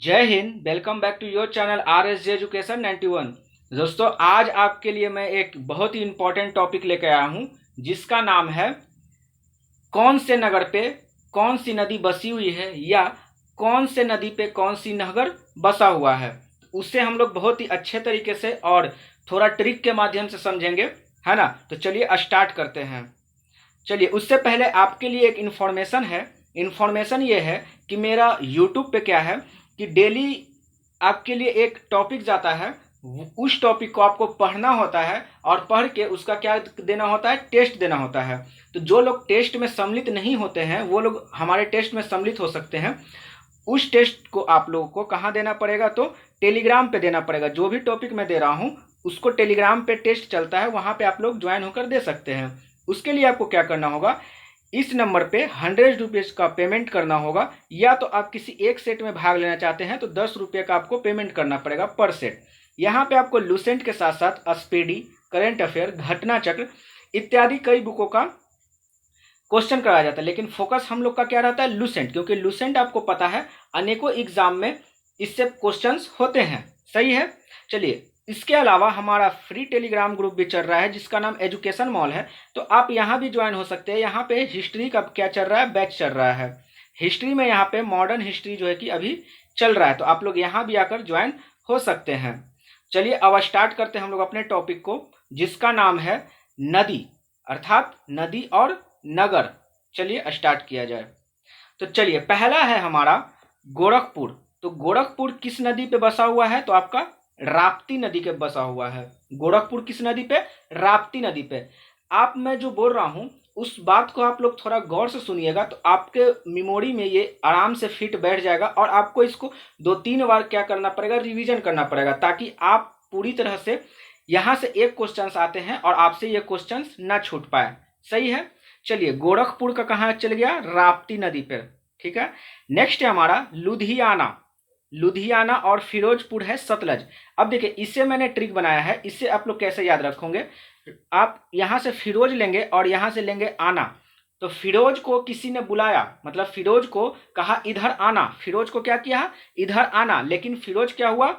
जय हिंद। Welcome back to your channel RSJ education 91। दोस्तों, आज आपके लिए मैं एक बहुत ही इम्पोर्टेंट टॉपिक लेकर आया हूं जिसका नाम है कौन से नगर पे कौन सी नदी बसी हुई है या कौन से नदी पे कौन सी नगर बसा हुआ है। उससे हम लोग बहुत ही अच्छे तरीके से और थोड़ा ट्रिक के माध्यम से समझेंगे, है ना। तो चलिए स्टार्ट करते हैं। चलिए, उससे पहले आपके लिए एक इन्फॉर्मेशन है। इन्फॉर्मेशन ये है कि मेरा यूट्यूब पे क्या है कि डेली आपके लिए एक टॉपिक जाता है। उस टॉपिक को आपको पढ़ना होता है और पढ़ के उसका क्या देना होता है, टेस्ट देना होता है। तो जो लोग टेस्ट में सम्मिलित नहीं होते हैं वो लोग हमारे टेस्ट में सम्मिलित हो सकते हैं। उस टेस्ट को आप लोगों को कहाँ देना पड़ेगा, तो टेलीग्राम पे देना पड़ेगा। जो भी टॉपिक मैं दे रहा हूँ उसको टेलीग्राम पे टेस्ट चलता है, वहाँ पे आप लोग ज्वाइन होकर दे सकते हैं। उसके लिए आपको क्या करना होगा, इस नंबर पे 100 रुपीज़ का पेमेंट करना होगा, या तो आप किसी एक सेट में भाग लेना चाहते हैं तो 10 रुपये का आपको पेमेंट करना पड़ेगा पर सेट। यहाँ पे आपको लूसेंट के साथ साथ स्पीडी, करेंट अफेयर, घटना चक्र इत्यादि कई बुकों का क्वेश्चन कराया जाता है, लेकिन फोकस हम लोग का क्या रहता है, लूसेंट, क्योंकि लूसेंट आपको पता है अनेकों एग्जाम में इससे क्वेश्चंस होते हैं। सही है। चलिए, इसके अलावा हमारा फ्री टेलीग्राम ग्रुप भी चल रहा है जिसका नाम एजुकेशन मॉल है, तो आप यहाँ भी ज्वाइन हो सकते हैं। यहाँ पे हिस्ट्री का क्या चल रहा है, बैच चल रहा है। हिस्ट्री में यहाँ पे मॉडर्न हिस्ट्री जो है कि अभी चल रहा है, तो आप लोग यहाँ भी आकर ज्वाइन हो सकते हैं। चलिए, अब स्टार्ट करते हैं हम लोग अपने टॉपिक को, जिसका नाम है नदी, अर्थात नदी और नगर। चलिए स्टार्ट किया जाए। तो चलिए, पहला है हमारा गोरखपुर। तो गोरखपुर किस नदी पे बसा हुआ है, तो आपका राप्ती नदी के बसा हुआ है। गोरखपुर किस नदी पे, राप्ती नदी पे। आप मैं जो बोल रहा हूँ उस बात को आप लोग थोड़ा गौर से सुनिएगा तो आपके मेमोरी में ये आराम से फिट बैठ जाएगा, और आपको इसको 2-3 बार क्या करना पड़ेगा, रिवीजन करना पड़ेगा, ताकि आप पूरी तरह से यहाँ से एक क्वेश्चन आते हैं और आपसे ये क्वेश्चन ना छूट पाए। सही है। चलिए, गोरखपुर का कहाँ चल गया, राप्ती नदी पर। ठीक है। नेक्स्ट है हमारा लुधियाना। लुधियाना और फिरोजपुर है सतलज। अब देखिए, इससे मैंने ट्रिक बनाया है, इससे आप लोग कैसे याद रखोगे। आप यहाँ से फिरोज लेंगे और यहाँ से लेंगे आना। तो फिरोज को किसी ने बुलाया, मतलब फिरोज को कहा इधर आना, फिरोज को क्या किया, इधर आना, लेकिन फिरोज क्या हुआ,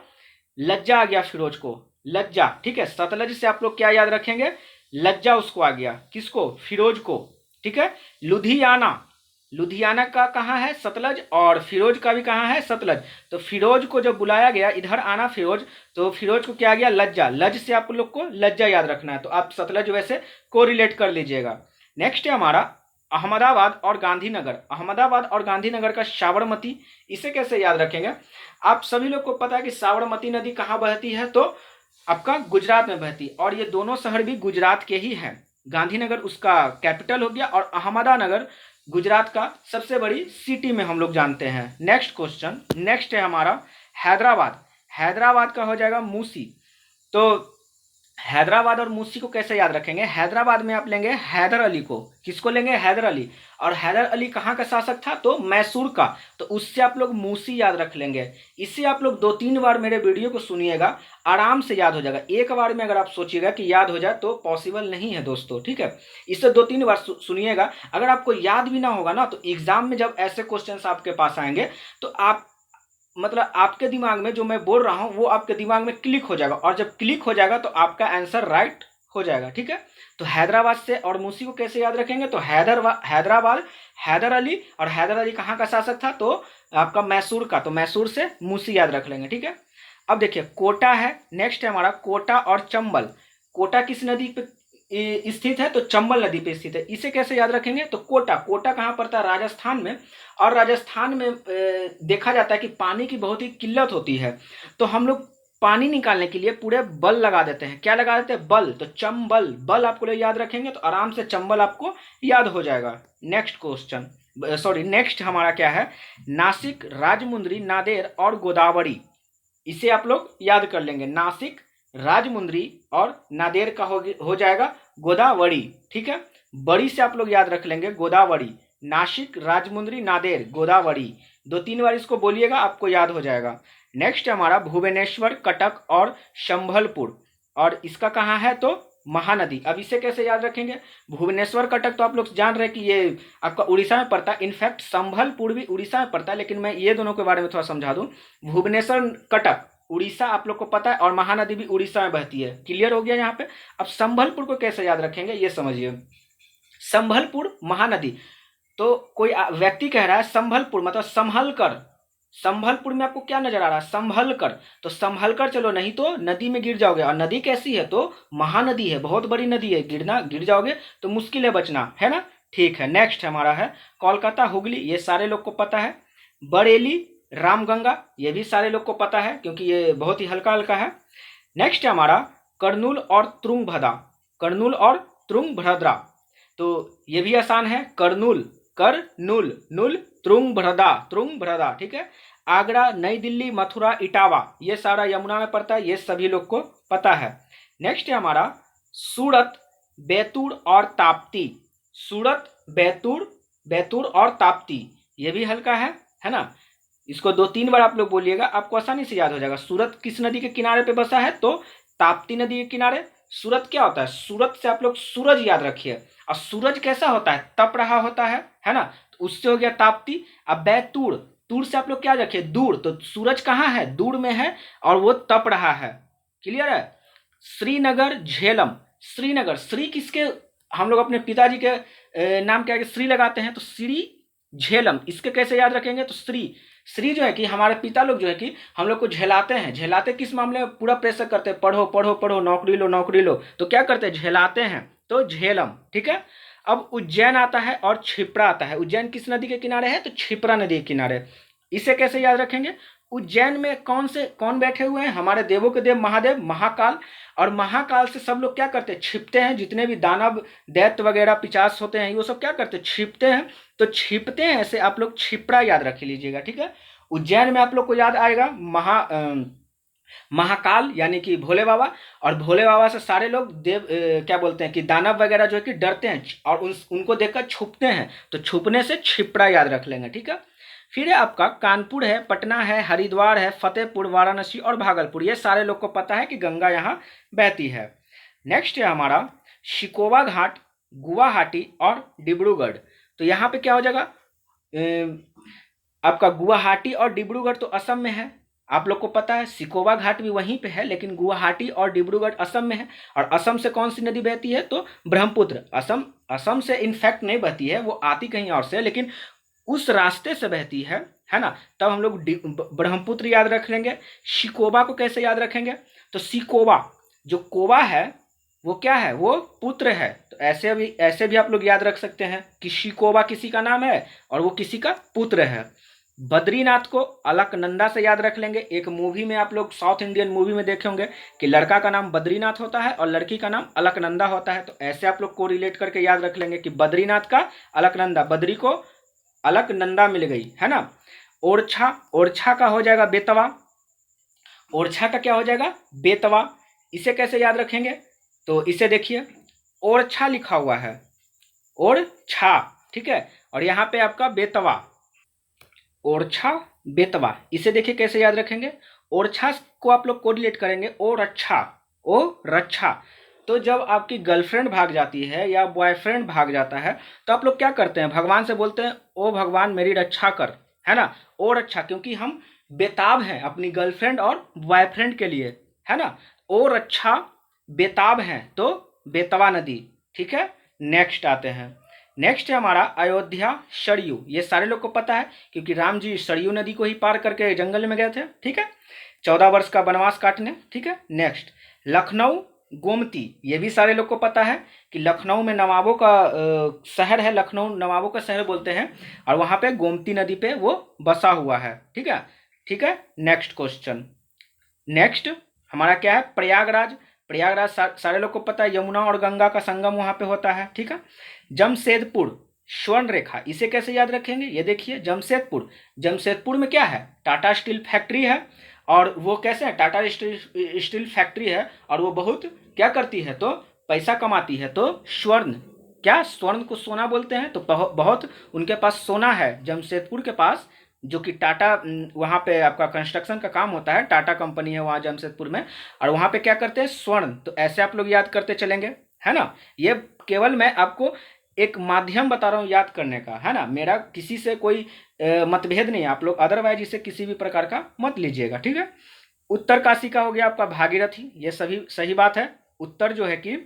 लज्जा आ गया फिरोज को, लज्जा। ठीक है। सतलज से आप लोग क्या याद रखेंगे, लज्जा उसको आ गया, किसको, फिरोज को। ठीक है। लुधियाना, लुधियाना का कहाँ है, सतलज, और फिरोज का भी कहाँ है, सतलज। तो फिरोज को जब बुलाया गया इधर आना फिरोज, तो फिरोज को क्या आ गया, लज्जा। लज से आप लोग को लज्जा याद रखना है, तो आप सतलज वैसे को रिलेट कर लीजिएगा। नेक्स्ट है हमारा अहमदाबाद और गांधीनगर। अहमदाबाद और गांधीनगर का साबरमती, इसे कैसे याद रखेंगे। आप सभी लोग को पता है कि साबरमती नदी कहाँ बहती है, तो आपका गुजरात में बहती, और ये दोनों शहर भी गुजरात के ही हैं। गांधीनगर उसका कैपिटल हो गया और अहमदानगर गुजरात का सबसे बड़ी सिटी में हम लोग जानते हैं। नेक्स्ट क्वेश्चन, नेक्स्ट है हमारा हैदराबाद। हैदराबाद का हो जाएगा मूसी। तो हैदराबाद और मूसी को कैसे याद रखेंगे, हैदराबाद में आप लेंगे हैदर अली को, किसको लेंगे, हैदर अली। और हैदर अली कहाँ का शासक था, तो मैसूर का, तो उससे आप लोग मूसी याद रख लेंगे। इससे आप लोग 2-3 बार मेरे वीडियो को सुनिएगा, आराम से याद हो जाएगा। एक बार में अगर आप सोचिएगा कि याद हो जाए तो पॉसिबल नहीं है दोस्तों। ठीक है। इससे 2-3 बार सुनिएगा। अगर आपको याद भी ना होगा ना, तो एग्जाम में जब ऐसे क्वेश्चन आपके पास आएंगे तो आप मतलब आपके दिमाग में जो मैं बोल रहा हूं वो आपके दिमाग में क्लिक हो जाएगा, और जब क्लिक हो जाएगा तो आपका आंसर राइट हो जाएगा। ठीक है। तो हैदराबाद से और मूसी को कैसे याद रखेंगे, तो हैदराबाद, हैदर अली, और हैदर अली कहाँ का शासक था, तो आपका मैसूर का, तो मैसूर से मूसी याद रख लेंगे। ठीक है। अब देखिए, कोटा है। नेक्स्ट है हमारा कोटा और चंबल। कोटा किस नदी पे स्थित है, तो चंबल नदी पे स्थित है। इसे कैसे याद रखेंगे, तो कोटा, कोटा कहाँ पड़ता है, राजस्थान में। और राजस्थान में देखा जाता है कि पानी की बहुत ही किल्लत होती है, तो हम लोग पानी निकालने के लिए पूरे बल लगा देते हैं। क्या लगा देते हैं, बल। तो चंबल, बल आपको लोग याद रखेंगे तो आराम से चंबल आपको याद हो जाएगा। नेक्स्ट क्वेश्चन, सॉरी, नेक्स्ट हमारा क्या है, नासिक, राजमुंद्री, नादेर और गोदावरी। इसे आप लोग याद कर लेंगे, नासिक, राजमुंद्री और नादेर का हो जाएगा गोदावरी। ठीक है। बड़ी से आप लोग याद रख लेंगे गोदावरी, नासिक, राजमुंद्री, नादेर, गोदावरी। 2-3 बार इसको बोलिएगा, आपको याद हो जाएगा। नेक्स्ट हमारा भुवनेश्वर, कटक और संभलपुर, और इसका कहाँ है, तो महानदी। अब इसे कैसे याद रखेंगे? भुवनेश्वर कटक तो आप लोग जान रहे हैं कि ये आपका उड़ीसा में पड़ता है, इनफैक्ट संभलपुर भी उड़ीसा में पड़ता है, लेकिन मैं ये दोनों के बारे में थोड़ा समझा दूं। भुवनेश्वर कटक उड़ीसा आप लोग को पता है, और महानदी भी उड़ीसा में बहती है। क्लियर हो गया यहाँ पे? अब संभलपुर को कैसे याद रखेंगे ये समझिए। संभलपुर महानदी, तो कोई व्यक्ति कह रहा है संभलपुर मतलब संभल कर। संभलपुर में आपको क्या नजर आ रहा है? संभल कर। तो संभल कर चलो, नहीं तो नदी में गिर जाओगे, और नदी कैसी है? तो महानदी है, बहुत बड़ी नदी है, गिर जाओगे तो मुश्किल है बचना, है ना। ठीक है, नेक्स्ट हमारा है कोलकाता हुगली, ये सारे लोग को पता है। बरेली रामगंगा, ये भी सारे लोग को पता है क्योंकि ये बहुत ही हल्का हल्का है। नेक्स्ट है हमारा कर्नूल और तुंगभद्रा। कर्नूल और तुंगभद्रा, तो ये भी आसान है। कर्नूल नूल तुंगभद्रा, ठीक है। आगरा, नई दिल्ली, मथुरा, इटावा, ये सारा यमुना में पड़ता है, ये सभी लोग को पता है। नेक्स्ट है हमारा सूरत, बैतूल और ताप्ती। सूरत, बैतूल और ताप्ती, ये भी हल्का है ना। इसको 2-3 बार आप लोग बोलिएगा, आपको आसानी से याद हो जाएगा। सूरत किस नदी के किनारे पे बसा है? तो ताप्ती नदी के किनारे। सूरत क्या होता है? सूरत से आप लोग सूरज याद रखिए, और सूरज कैसा होता है? तप रहा होता है ना, तो उससे हो गया ताप्ती। अब बैतूल, दूर से आप लोग क्या रखिए? दूर, तो सूरज कहाँ है? दूर में है, और वो तप रहा है। क्लियर है? श्रीनगर, झेलम। श्रीनगर, श्री किसके, हम लोग अपने पिताजी के नाम के आगे श्री लगाते हैं, तो श्री झेलम, इसके कैसे याद रखेंगे? तो श्री जो है कि हमारे पिता लोग जो है कि हम लोग को झेलाते हैं। झेलाते किस मामले में? पूरा प्रेशर करते हैं, पढ़ो पढ़ो पढ़ो, नौकरी लो, तो क्या करते हैं? झेलाते हैं, तो झेलम, ठीक है। अब उज्जैन आता है और क्षिप्रा आता है। उज्जैन किस नदी के किनारे है? तो क्षिप्रा नदी के किनारे। इसे कैसे याद रखेंगे? उज्जैन में कौन बैठे हुए हैं? हमारे देवों के देव महादेव, महाकाल। और महाकाल से सब लोग क्या करते हैं? छिपते हैं। जितने भी दानव, दैत्य वगैरह, पिशाच होते हैं, वो सब क्या करते हैं? छिपते हैं। तो छिपते हैं, ऐसे आप लोग क्षिप्रा याद रख लीजिएगा, ठीक है। उज्जैन में आप लोग को याद आएगा महाकाल यानी कि भोले बाबा, और भोले बाबा से सारे लोग क्या बोलते हैं कि दानव वगैरह जो है कि डरते हैं और उनको देखकर छुपते हैं, तो छुपने से क्षिप्रा याद रख लेंगे, ठीक है। फिर है आपका कानपुर है, पटना है, हरिद्वार है, फतेहपुर, वाराणसी और भागलपुर, ये सारे लोग को पता है कि गंगा यहाँ बहती है। नेक्स्ट है हमारा शिकोवा घाट, गुवाहाटी और डिब्रूगढ़। तो यहाँ पे क्या हो जाएगा? आपका गुवाहाटी और डिब्रूगढ़ तो असम में है, आप लोग को पता है। सिकोवा घाट भी वहीं पे है, लेकिन गुवाहाटी और डिब्रूगढ़ असम में है। और असम से कौन सी नदी बहती है? तो ब्रह्मपुत्र। असम से इनफैक्ट नहीं बहती है, वो आती कहीं और से, लेकिन उस रास्ते से बहती है ना। तब हम लोग ब्रह्मपुत्र याद रख लेंगे। शिकोवा को कैसे याद रखेंगे? तो सिकोवा, जो कोवा है वो क्या है? वो पुत्र है। तो ऐसे भी आप लोग याद रख सकते हैं कि शिकोवा किसी का नाम है और वो किसी का पुत्र है। बद्रीनाथ को अलकनंदा से याद रख लेंगे। एक मूवी में आप लोग साउथ इंडियन मूवी में देखे होंगे कि लड़का का नाम बद्रीनाथ होता है और लड़की का नाम अलकनंदा होता है, तो ऐसे आप लोग को रिलेट करके याद रख लेंगे कि बद्रीनाथ का अलकनंदा, बद्री को अलकनंदा मिल गई, है ना। ओरछा का हो जाएगा बेतवा। ओरछा का क्या हो जाएगा? बेतवा। इसे कैसे याद रखेंगे? तो इसे देखिए, ओरछा लिखा हुआ है, ओरछा, ठीक है, और यहाँ पे आपका बेतवा, ओरछा बेतवा। इसे देखिए कैसे याद रखेंगे? ओरछा को आप लोग कोरिलेट करेंगे ओ रक्षा। तो जब आपकी गर्लफ्रेंड भाग जाती है या बॉयफ्रेंड भाग जाता है, तो आप लोग क्या करते हैं? भगवान से बोलते हैं ओ भगवान मेरी रक्षा कर, है ना। ओ रक्षा, क्योंकि हम बेताब हैं अपनी गर्लफ्रेंड और बॉयफ्रेंड के लिए, है ना। ओ रक्षा बेताब हैं, तो बेतवा नदी, ठीक है। नेक्स्ट आते हैं, नेक्स्ट है हमारा अयोध्या सरयू। ये सारे लोग को पता है क्योंकि राम जी सरयू नदी को ही पार करके जंगल में गए थे, ठीक है, 14 वर्ष का वनवास काटने, ठीक है। नेक्स्ट लखनऊ गोमती, ये भी सारे लोग को पता है कि लखनऊ में नवाबों का शहर है, लखनऊ नवाबों का शहर बोलते हैं, और वहाँ पे गोमती नदी पे वो बसा हुआ है, ठीक है, ठीक है। नेक्स्ट क्वेश्चन, नेक्स्ट हमारा क्या है? प्रयागराज। प्रयागराज सारे लोग को पता है, यमुना और गंगा का संगम वहाँ पे होता है, ठीक है। जमशेदपुर स्वर्ण रेखा, इसे कैसे याद रखेंगे? ये देखिए जमशेदपुर में क्या है? टाटा स्टील फैक्ट्री है, और वो कैसे है? टाटा स्टील फैक्ट्री है, और वो बहुत क्या करती है? तो पैसा कमाती है। तो स्वर्ण, क्या स्वर्ण को सोना बोलते हैं, तो बहुत उनके पास सोना है, जमशेदपुर के पास जो कि टाटा, वहाँ पे आपका कंस्ट्रक्शन का काम होता है, टाटा कंपनी है वहाँ जमशेदपुर में, और वहाँ पे क्या करते हैं, स्वर्ण। तो ऐसे आप लोग याद करते चलेंगे, है ना। ये केवल मैं आपको एक माध्यम बता रहा हूँ याद करने का, है ना। मेरा किसी से कोई मतभेद नहीं है, आप लोग अदरवाइज इसे किसी भी प्रकार का मत लीजिएगा, ठीक है। उत्तर काशी का हो गया आपका भागीरथी, ये सभी सही बात है। उत्तर जो है कि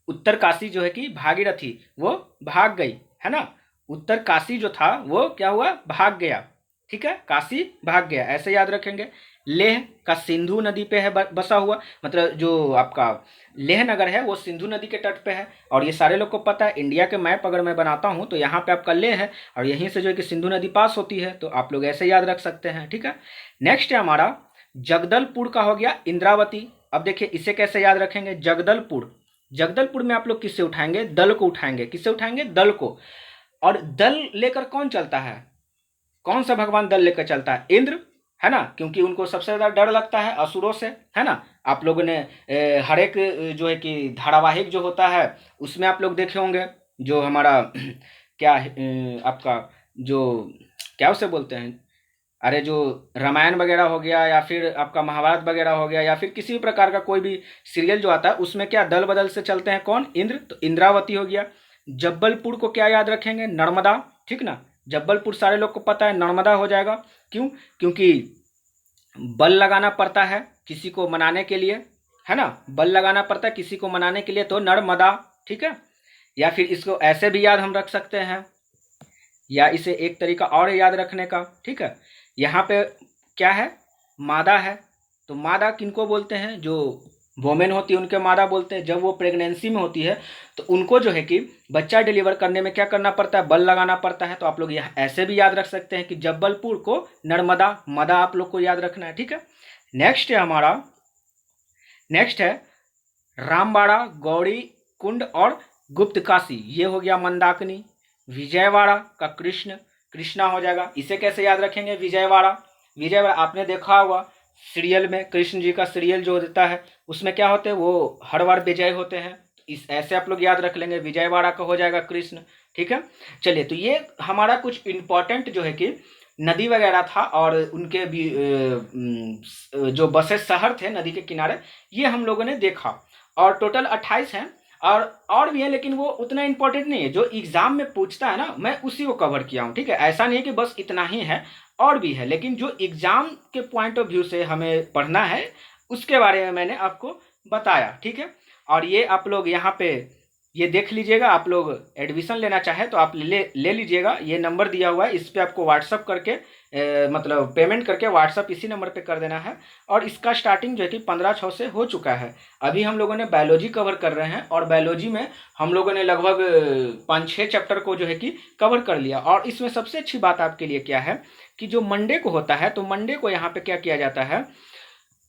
उत्तर काशी जो है कि भागीरथी वो भाग गई, है ना। उत्तर काशी जो था वो क्या हुआ, भाग गया, ठीक है, काशी भाग गया, ऐसे याद रखेंगे। लेह का सिंधु नदी पे है बसा हुआ, मतलब जो आपका लेह नगर है वो सिंधु नदी के तट पे है, और ये सारे लोग को पता है। इंडिया के मैप अगर मैं बनाता हूँ तो यहाँ पे आपका लेह है, और यहीं से जो है कि सिंधु नदी पास होती है, तो आप लोग ऐसे याद रख सकते हैं, ठीक है। नेक्स्ट है हमारा जगदलपुर का हो गया इंद्रावती। अब देखिए इसे कैसे याद रखेंगे, जगदलपुर। जगदलपुर में आप लोग किससे उठाएंगे, दल को उठाएंगे, किससे उठाएंगे, दल को। और दल लेकर कौन चलता है, कौन सा भगवान दल लेकर चलता है, इंद्र, है ना, क्योंकि उनको सबसे ज्यादा डर लगता है असुरों से, है ना। आप लोगों ने हर एक जो है कि धारावाहिक जो होता है उसमें आप लोग देखे होंगे, जो हमारा क्या आपका जो क्या उसे बोलते हैं, अरे जो रामायण वगैरह हो गया, या फिर आपका महाभारत वगैरह हो गया, या फिर किसी भी प्रकार का कोई भी सीरियल जो आता है उसमें क्या दल बदल से चलते हैं, कौन, इंद्र। तो इंद्रावती हो गया। जब्बलपुर को क्या याद रखेंगे, नर्मदा, ठीक ना। जब्बलपुर सारे लोग को पता है, नर्मदा हो जाएगा। क्यों, क्योंकि बल लगाना पड़ता है किसी को मनाने के लिए, है ना, बल लगाना पड़ता है किसी को मनाने के लिए, तो नर्मदा, ठीक है। या फिर इसको ऐसे भी याद हम रख सकते हैं, या इसे एक तरीका और याद रखने का, ठीक है। यहाँ पे क्या है, मादा है। तो मादा किनको बोलते हैं, जो वोमेन होती है उनके मादा बोलते हैं। जब वो प्रेगनेंसी में होती है तो उनको जो है कि बच्चा डिलीवर करने में क्या करना पड़ता है, बल लगाना पड़ता है। तो आप लोग यहाँ ऐसे भी याद रख सकते हैं कि जब्बलपुर को नर्मदा, मदा आप लोग को याद रखना है, ठीक है। नेक्स्ट है हमारा, नेक्स्ट है रामबाड़ा, गौरी कुंड और गुप्त काशी, ये हो गया मंदाकिनी। विजयवाड़ा का कृष्ण, कृष्णा हो जाएगा। इसे कैसे याद रखेंगे, विजयवाड़ा। विजयवाड़ा आपने देखा होगा सीरियल में, कृष्ण जी का सीरियल जो देता है उसमें क्या होते हैं, वो हर बार विजय होते हैं। इस ऐसे आप लोग याद रख लेंगे, विजयवाड़ा का हो जाएगा कृष्ण, ठीक है। चलिए, तो ये हमारा कुछ इंपॉर्टेंट जो है कि नदी वगैरह था, और उनके भी जो बसे शहर थे नदी के किनारे, ये हम लोगों ने देखा। और टोटल 28 हैं, और भी है, लेकिन वो उतना इंपॉर्टेंट नहीं है। जो एग्जाम में पूछता है ना, मैं उसी को कवर किया हूँ, ठीक है। ऐसा नहीं है कि बस इतना ही है, और भी है, लेकिन जो एग्जाम के पॉइंट ऑफ व्यू से हमें पढ़ना है उसके बारे में मैंने आपको बताया, ठीक है। और ये आप लोग यहाँ पे ये देख लीजिएगा, आप लोग एडमिशन लेना चाहे तो आप ले लीजिएगा। ये नंबर दिया हुआ है, इस पर आपको व्हाट्सअप करके मतलब पेमेंट करके व्हाट्सअप इसी नंबर पे कर देना है। और इसका स्टार्टिंग जो है कि 15/6 से हो चुका है। अभी हम लोगों ने बायोलॉजी कवर कर रहे हैं, और बायोलॉजी में हम लोगों ने लगभग 5-6 चैप्टर को जो है कि कवर कर लिया। और इसमें सबसे अच्छी बात आपके लिए क्या है कि जो मंडे को होता है, तो मंडे को यहाँ पे क्या किया जाता है,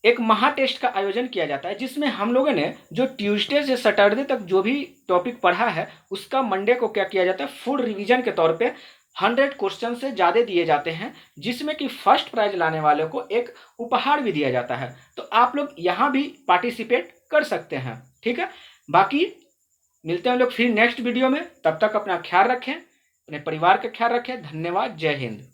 एक महा टेस्ट का आयोजन किया जाता है, जिसमें हम लोगों ने जो ट्यूसडे से सैटरडे तक जो भी टॉपिक पढ़ा है उसका मंडे को क्या किया जाता है, फुल रिवीजन के तौर पे 100 क्वेश्चन से ज़्यादा दिए जाते हैं, जिसमें कि फर्स्ट प्राइज लाने वाले को एक उपहार भी दिया जाता है। तो आप लोग यहाँ भी पार्टिसिपेट कर सकते हैं, ठीक है। बाकी मिलते हैं लोग फिर नेक्स्ट वीडियो में, तब तक अपना ख्याल रखें, अपने परिवार का ख्याल रखें। धन्यवाद, जय हिंद।